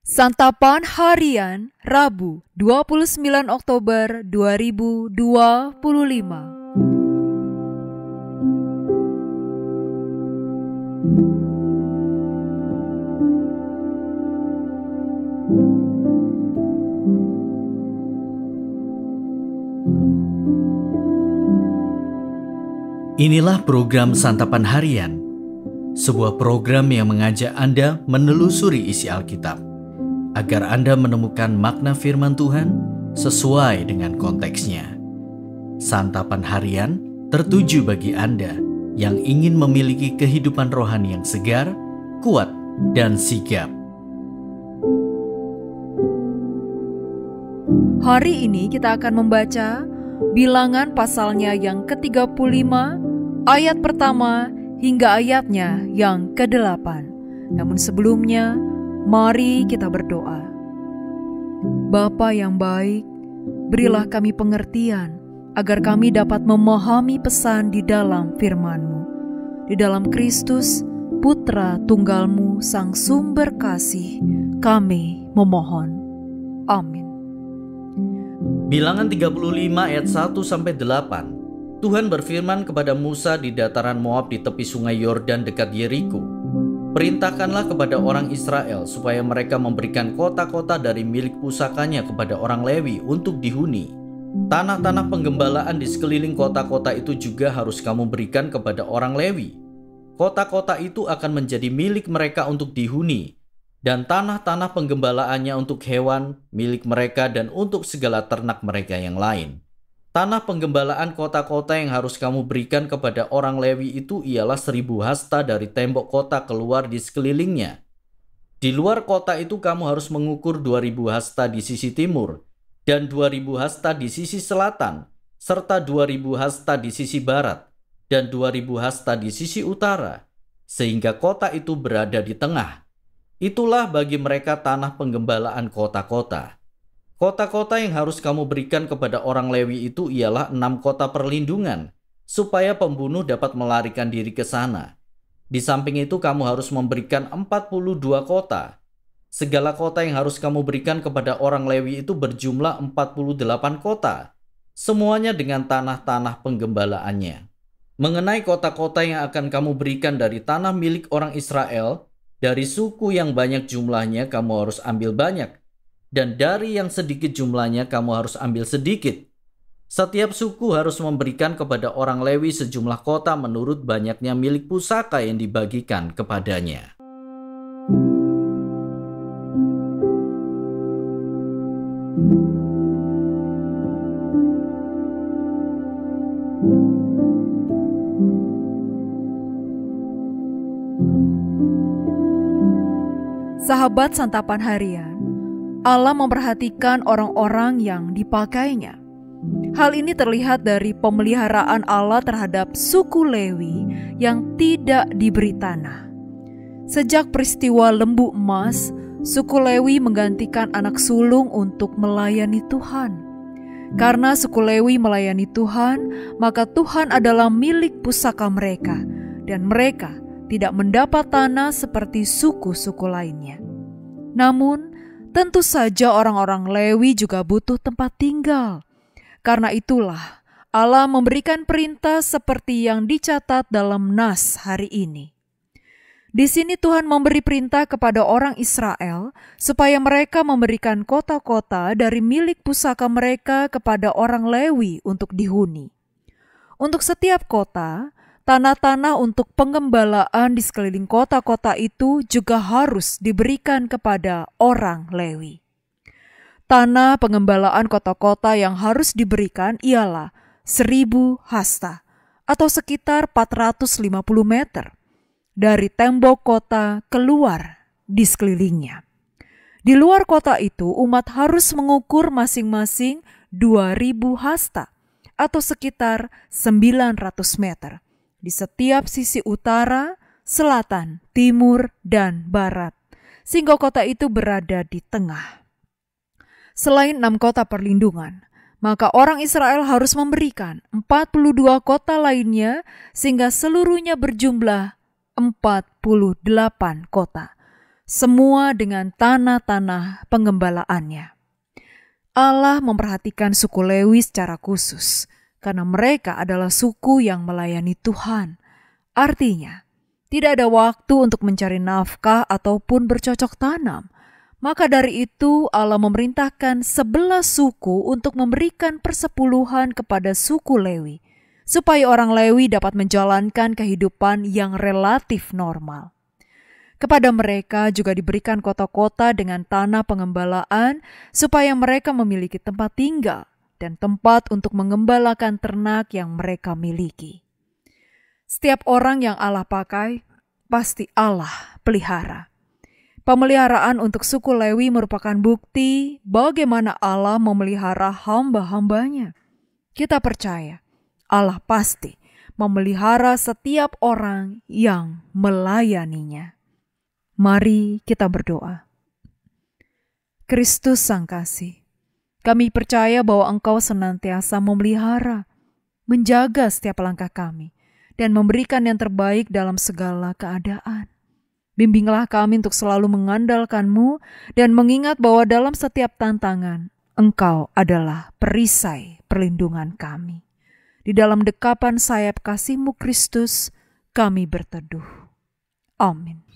Santapan Harian Rabu 29 Oktober 2025. Inilah program Santapan Harian, sebuah program yang mengajak Anda menelusuri isi Alkitab, agar Anda menemukan makna firman Tuhan sesuai dengan konteksnya. Santapan Harian tertuju bagi Anda yang ingin memiliki kehidupan rohani yang segar, kuat, dan sigap. Hari ini kita akan membaca Bilangan pasalnya yang ke-35, ayat pertama hingga ayatnya yang ke-8. Namun sebelumnya, mari kita berdoa. Bapa yang baik, berilah kami pengertian agar kami dapat memahami pesan di dalam firman-Mu. Di dalam Kristus, Putra Tunggal-Mu, Sang Sumber Kasih, kami memohon. Amin. Bilangan 35 ayat 1-8. Tuhan berfirman kepada Musa di dataran Moab di tepi sungai Yordan dekat Yeriko. Perintahkanlah kepada orang Israel supaya mereka memberikan kota-kota dari milik pusakanya kepada orang Lewi untuk dihuni. Tanah-tanah penggembalaan di sekeliling kota-kota itu juga harus kamu berikan kepada orang Lewi. Kota-kota itu akan menjadi milik mereka untuk dihuni, dan tanah-tanah penggembalaannya untuk hewan, milik mereka dan untuk segala ternak mereka yang lain. Tanah penggembalaan kota-kota yang harus kamu berikan kepada orang Lewi itu ialah 1000 hasta dari tembok kota keluar di sekelilingnya. Di luar kota itu kamu harus mengukur 2000 hasta di sisi timur, dan 2000 hasta di sisi selatan, serta 2000 hasta di sisi barat, dan 2000 hasta di sisi utara, sehingga kota itu berada di tengah. Itulah bagi mereka tanah penggembalaan kota-kota. Kota-kota yang harus kamu berikan kepada orang Lewi itu ialah 6 kota perlindungan, supaya pembunuh dapat melarikan diri ke sana. Di samping itu kamu harus memberikan 42 kota. Segala kota yang harus kamu berikan kepada orang Lewi itu berjumlah 48 kota, semuanya dengan tanah-tanah penggembalaannya. Mengenai kota-kota yang akan kamu berikan dari tanah milik orang Israel, dari suku yang banyak jumlahnya kamu harus ambil banyak, dan dari yang sedikit jumlahnya kamu harus ambil sedikit. Setiap suku harus memberikan kepada orang Lewi sejumlah kota menurut banyaknya milik pusaka yang dibagikan kepadanya. Sahabat Santapan Harian, Allah memperhatikan orang-orang yang dipakainya. Hal ini terlihat dari pemeliharaan Allah terhadap suku Lewi yang tidak diberi tanah. Sejak peristiwa lembu emas, suku Lewi menggantikan anak sulung untuk melayani Tuhan. Karena suku Lewi melayani Tuhan, maka Tuhan adalah milik pusaka mereka, dan mereka tidak mendapat tanah seperti suku-suku lainnya. Namun, tentu saja orang-orang Lewi juga butuh tempat tinggal. Karena itulah Allah memberikan perintah seperti yang dicatat dalam Nas hari ini. Di sini Tuhan memberi perintah kepada orang Israel supaya mereka memberikan kota-kota dari milik pusaka mereka kepada orang Lewi untuk dihuni. Untuk setiap kota, tanah-tanah untuk penggembalaan di sekeliling kota-kota itu juga harus diberikan kepada orang Lewi. Tanah penggembalaan kota-kota yang harus diberikan ialah 1000 hasta atau sekitar 450 meter dari tembok kota keluar di sekelilingnya. Di luar kota itu umat harus mengukur masing-masing 2000 hasta atau sekitar 900 meter. Di setiap sisi utara, selatan, timur, dan barat, sehingga kota itu berada di tengah. Selain 6 kota perlindungan, maka orang Israel harus memberikan 42 kota lainnya, sehingga seluruhnya berjumlah 48 kota. semua dengan tanah-tanah penggembalaannya. Allah memperhatikan suku Lewi secara khusus, karena mereka adalah suku yang melayani Tuhan. Artinya, tidak ada waktu untuk mencari nafkah ataupun bercocok tanam. Maka dari itu Allah memerintahkan 11 suku untuk memberikan persepuluhan kepada suku Lewi, supaya orang Lewi dapat menjalankan kehidupan yang relatif normal. Kepada mereka juga diberikan kota-kota dengan tanah pengembalaan supaya mereka memiliki tempat tinggal dan tempat untuk mengembalakan ternak yang mereka miliki. Setiap orang yang Allah pakai, pasti Allah pelihara. Pemeliharaan untuk suku Lewi merupakan bukti bagaimana Allah memelihara hamba-hambanya. Kita percaya Allah pasti memelihara setiap orang yang melayaninya. Mari kita berdoa. Kristus Sang Kasih, kami percaya bahwa Engkau senantiasa memelihara, menjaga setiap langkah kami, dan memberikan yang terbaik dalam segala keadaan. Bimbinglah kami untuk selalu mengandalkan-Mu dan mengingat bahwa dalam setiap tantangan, Engkau adalah perisai perlindungan kami. Di dalam dekapan sayap kasih-Mu Kristus, kami berteduh. Amin.